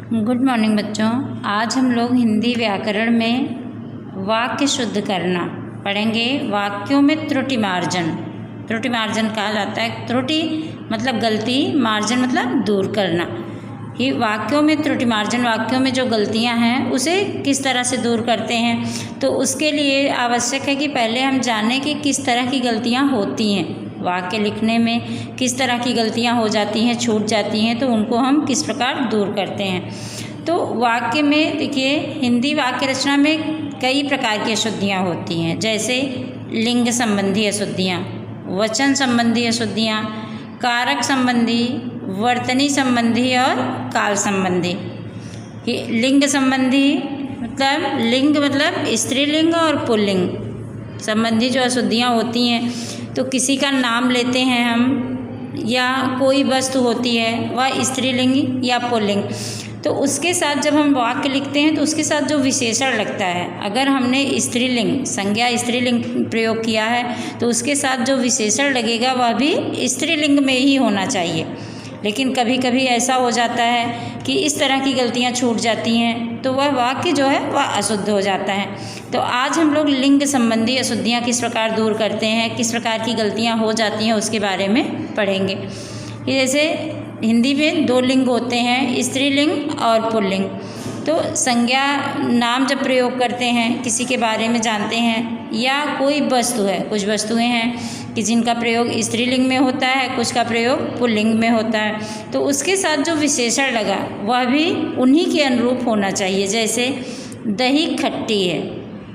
Good morning बच्चों। आज हम लोग हिंदी व्याकरण में वाक्य शुद्ध करना पढ़ेंगे। वाक्यों में त्रुटि मार्जन, त्रुटि मार्जन कहा जाता है। त्रुटि मतलब गलती, मार्जन मतलब दूर करना। ही वाक्यों में त्रुटि मार्जन, वाक्यों में जो गलतियां हैं उसे किस तरह से दूर करते हैं। तो उसके लिए आवश्यक है कि पहले हम जानें कि किस तरह की गलतियां होती हैं। वाक्य लिखने में किस तरह की गलतियां हो जाती हैं, छूट जाती हैं, तो उनको हम किस प्रकार दूर करते हैं। तो वाक्य में देखिए, हिंदी वाक्य रचना में कई प्रकार की अशुद्धियाँ होती हैं, जैसे लिंग संबंधी अशुद्धियाँ, वचन संबंधी अशुद्धियाँ, कारक संबंधी, वर्तनी संबंधी और काल संबंधी। लिंग संबंधी मतलब लिंग मतलब स्त्रीलिंग और पुल्लिंग संबंधी जो अशुद्धियाँ होती हैं, तो किसी का नाम लेते हैं हम या कोई वस्तु होती है वह स्त्रीलिंग या पुल्लिंग, तो उसके साथ जब हम वाक्य लिखते हैं तो उसके साथ जो विशेषण लगता है, अगर हमने स्त्रीलिंग संज्ञा स्त्रीलिंग प्रयोग किया है तो उसके साथ जो विशेषण लगेगा वह भी स्त्रीलिंग में ही होना चाहिए। लेकिन कभी कभी ऐसा हो जाता है कि इस तरह की गलतियां छूट जाती हैं तो वह वाक्य जो है वह अशुद्ध हो जाता है। तो आज हम लोग लिंग संबंधी अशुद्धियां किस प्रकार दूर करते हैं, किस प्रकार की गलतियां हो जाती हैं उसके बारे में पढ़ेंगे। जैसे हिंदी में दो लिंग होते हैं, स्त्रीलिंग और पुल्लिंग। तो संज्ञा नाम जब प्रयोग करते हैं, किसी के बारे में जानते हैं, या कोई वस्तु है, कुछ वस्तुएं हैं कि जिनका प्रयोग स्त्रीलिंग में होता है, कुछ का प्रयोग पुल्लिंग में होता है, तो उसके साथ जो विशेषण लगा वह भी उन्हीं के अनुरूप होना चाहिए। जैसे दही खट्टी है,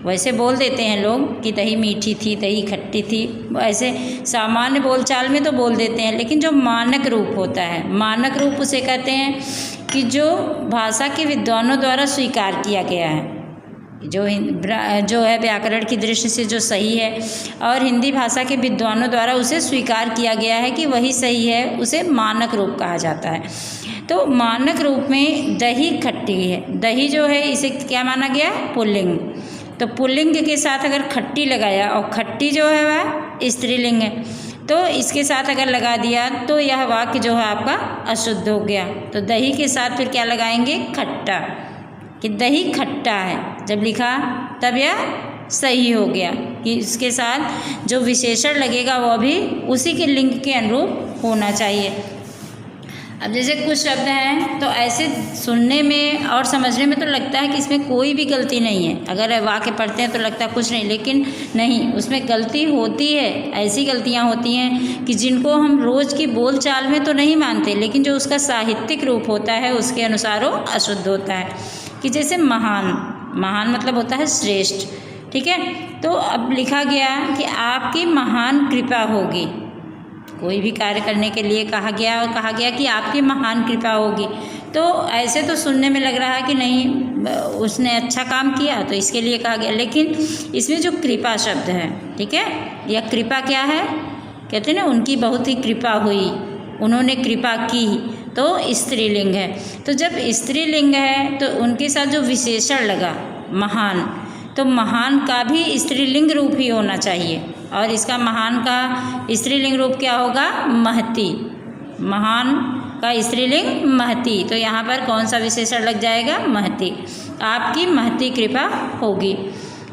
वैसे बोल देते हैं लोग कि दही मीठी थी, दही खट्टी थी, ऐसे सामान्य बोलचाल में तो बोल देते हैं, लेकिन जो मानक रूप होता है, मानक रूप उसे कहते हैं कि जो भाषा के विद्वानों द्वारा स्वीकार किया गया है, जो है व्याकरण की दृष्टि से जो सही है और हिंदी भाषा के विद्वानों द्वारा उसे स्वीकार किया गया है कि वही सही है, उसे मानक रूप कहा जाता है। तो मानक रूप में दही खट्टी है, दही जो है इसे क्या माना गया, पुल्लिंग। तो पुल्लिंग के साथ अगर खट्टी लगाया और खट्टी जो है वह स्त्रीलिंग है, तो इसके साथ अगर लगा दिया तो यह वाक्य जो है आपका अशुद्ध हो गया। तो दही के साथ फिर क्या लगाएंगे, खट्टा, कि दही खट्टा है जब लिखा तब यह सही हो गया कि इसके साथ जो विशेषण लगेगा वह भी उसी के लिंग के अनुरूप होना चाहिए। अब जैसे कुछ शब्द हैं तो ऐसे सुनने में और समझने में तो लगता है कि इसमें कोई भी गलती नहीं है, अगर वाक्य पढ़ते हैं तो लगता है कुछ नहीं, लेकिन नहीं, उसमें गलती होती है। ऐसी गलतियां होती हैं कि जिनको हम रोज़ की बोलचाल में तो नहीं मानते, लेकिन जो उसका साहित्यिक रूप होता है उसके अनुसार वो अशुद्ध होता है। कि जैसे महान, महान मतलब होता है श्रेष्ठ, ठीक है। तो अब लिखा गया कि आपकी महान कृपा होगी, कोई भी कार्य करने के लिए कहा गया और कहा गया कि आपकी महान कृपा होगी, तो ऐसे तो सुनने में लग रहा है कि नहीं उसने अच्छा काम किया तो इसके लिए कहा गया, लेकिन इसमें जो कृपा शब्द है, ठीक है, यह कृपा क्या है, कहते हैं ना उनकी बहुत ही कृपा हुई, उन्होंने कृपा की, तो स्त्रीलिंग है। तो जब स्त्रीलिंग है तो उनके साथ जो विशेषण लगा महान, तो महान का भी स्त्रीलिंग रूप ही होना चाहिए, और इसका महान का स्त्रीलिंग रूप क्या होगा, महती। महान का स्त्रीलिंग महती, तो यहाँ पर कौन सा विशेषण लग जाएगा, महती, आपकी महती कृपा होगी।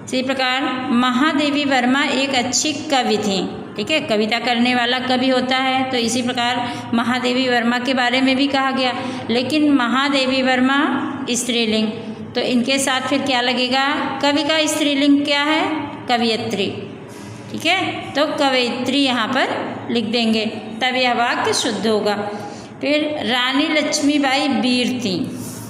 इसी प्रकार महादेवी वर्मा एक अच्छी कवि थी, ठीक है, कविता करने वाला कवि होता है, तो इसी प्रकार महादेवी वर्मा के बारे में भी कहा गया, लेकिन महादेवी वर्मा स्त्रीलिंग, तो इनके साथ फिर क्या लगेगा, कवि का स्त्रीलिंग क्या है, कवयित्री, ठीक है, तो कवयित्री यहाँ पर लिख देंगे, तब यह वाक्य शुद्ध होगा। फिर रानी लक्ष्मीबाई वीर थी,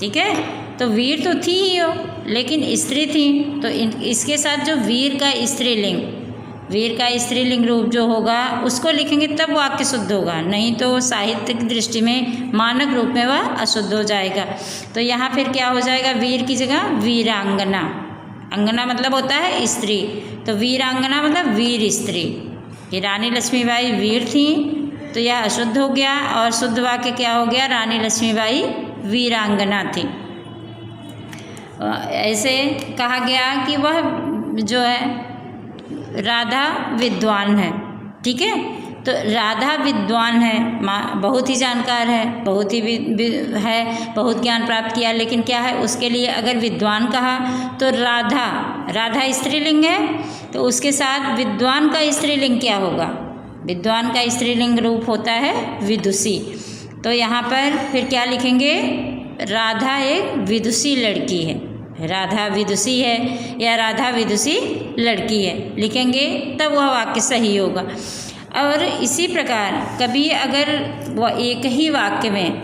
ठीक है, तो वीर तो थी ही हो, लेकिन स्त्री थी, तो इसके साथ जो वीर का स्त्रीलिंग, वीर का स्त्रीलिंग रूप जो होगा उसको लिखेंगे तब वाक्य शुद्ध होगा, नहीं तो साहित्य की दृष्टि में मानक रूप में वह अशुद्ध हो जाएगा। तो यहाँ फिर क्या हो जाएगा, वीर की जगह वीरांगना, अंगना मतलब होता है स्त्री, तो वीरांगना मतलब वीर स्त्री। ये रानी लक्ष्मीबाई वीर थी तो यह अशुद्ध हो गया, और शुद्ध वाक्य क्या हो गया, रानी लक्ष्मीबाई वीरांगना थी। ऐसे कहा गया कि वह जो है राधा विद्वान है, ठीक है, तो राधा विद्वान है, बहुत ही जानकार है, बहुत ही है, बहुत ज्ञान प्राप्त किया, लेकिन क्या है उसके लिए अगर विद्वान कहा तो राधा स्त्रीलिंग है, तो उसके साथ विद्वान का स्त्रीलिंग क्या होगा? विद्वान का स्त्रीलिंग रूप होता है विदुषी। तो यहाँ पर फिर क्या लिखेंगे? राधा एक विदुषी लड़की है, राधा विदुषी है या राधा विदुषी लड़की है लिखेंगे, तब वह वाक्य सही होगा। और इसी प्रकार कभी अगर वह एक ही वाक्य में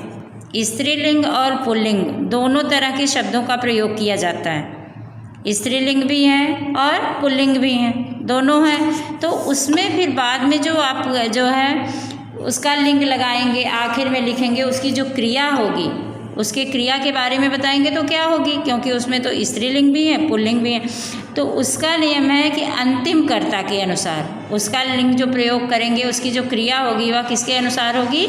स्त्रीलिंग और पुल्लिंग दोनों तरह के शब्दों का प्रयोग किया जाता है, स्त्रीलिंग भी हैं और पुल्लिंग भी हैं, दोनों हैं, तो उसमें फिर बाद में जो आप जो है उसका लिंग लगाएंगे, आखिर में लिखेंगे उसकी जो क्रिया होगी, उसके क्रिया के बारे में बताएंगे तो क्या होगी, क्योंकि उसमें तो स्त्रीलिंग भी है पुल्लिंग भी है, तो उसका नियम है कि अंतिम कर्ता के अनुसार उसका लिंग जो प्रयोग करेंगे, उसकी जो क्रिया होगी वह किसके अनुसार होगी?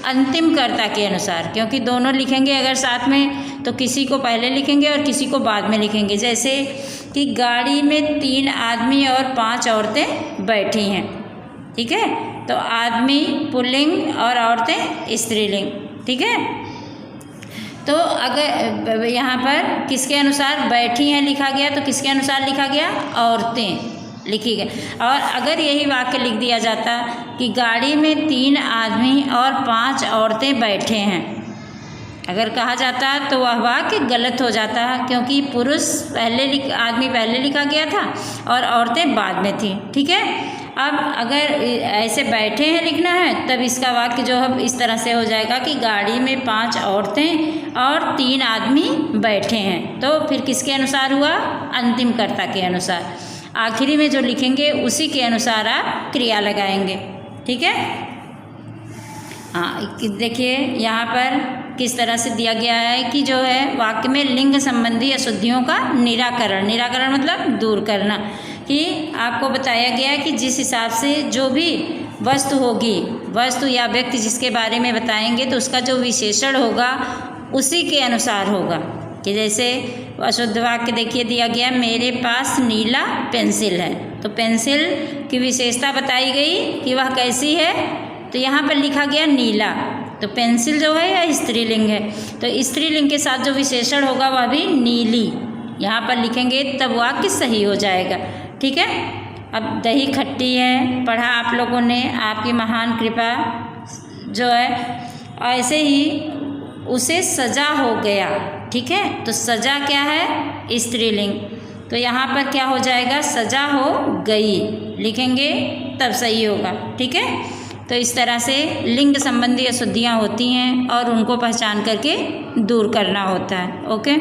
अंतिम कर्ता के अनुसार, क्योंकि दोनों लिखेंगे अगर साथ में तो किसी को पहले लिखेंगे और किसी को बाद में लिखेंगे। जैसे कि गाड़ी में 3 आदमी और 5 औरतें बैठी हैं, ठीक है, तो आदमी पुल्लिंग और औरतें स्त्रीलिंग, ठीक है। तो अगर यहाँ पर किसके अनुसार बैठी हैं लिखा गया, तो किसके अनुसार लिखा गया? औरतें लिखी गई। और अगर यही वाक्य लिख दिया जाता कि गाड़ी में 3 आदमी और 5 औरतें बैठे हैं, अगर कहा जाता तो वह वाक्य गलत हो जाता, क्योंकि पुरुष आदमी पहले लिखा गया था और औरतें बाद में थी, ठीक है। अब अगर ऐसे बैठे हैं लिखना है, तब इसका वाक्य जो है इस तरह से हो जाएगा कि गाड़ी में 5 औरतें और 3 आदमी बैठे हैं, तो फिर किसके अनुसार हुआ? अंतिम कर्ता के अनुसार। आखिरी में जो लिखेंगे उसी के अनुसार आप क्रिया लगाएंगे, ठीक है। हाँ, देखिए यहाँ पर किस तरह से दिया गया है कि जो है वाक्य में लिंग संबंधी अशुद्धियों का निराकरण मतलब दूर करना, कि आपको बताया गया है कि जिस हिसाब से जो भी वस्तु होगी, वस्तु या व्यक्ति जिसके बारे में बताएंगे तो उसका जो विशेषण होगा उसी के अनुसार होगा। कि जैसे अशुद्ध वाक्य देखिए दिया गया, मेरे पास नीला पेंसिल है, तो पेंसिल की विशेषता बताई गई कि वह कैसी है, तो यहाँ पर लिखा गया नीला, तो पेंसिल जो है यह स्त्रीलिंग है, तो स्त्रीलिंग के साथ जो विशेषण होगा वह भी नीली, यहाँ पर लिखेंगे तब वाक्य सही हो जाएगा, ठीक है। अब दही खट्टी है पढ़ा आप लोगों ने, आपकी महान कृपा जो है, ऐसे ही उसे सजा हो गया, ठीक है, तो सजा क्या है? स्त्रीलिंग, तो यहाँ पर क्या हो जाएगा? सजा हो गई लिखेंगे तब सही होगा, ठीक है। तो इस तरह से लिंग संबंधी अशुद्धियाँ होती हैं और उनको पहचान करके दूर करना होता है। ओके।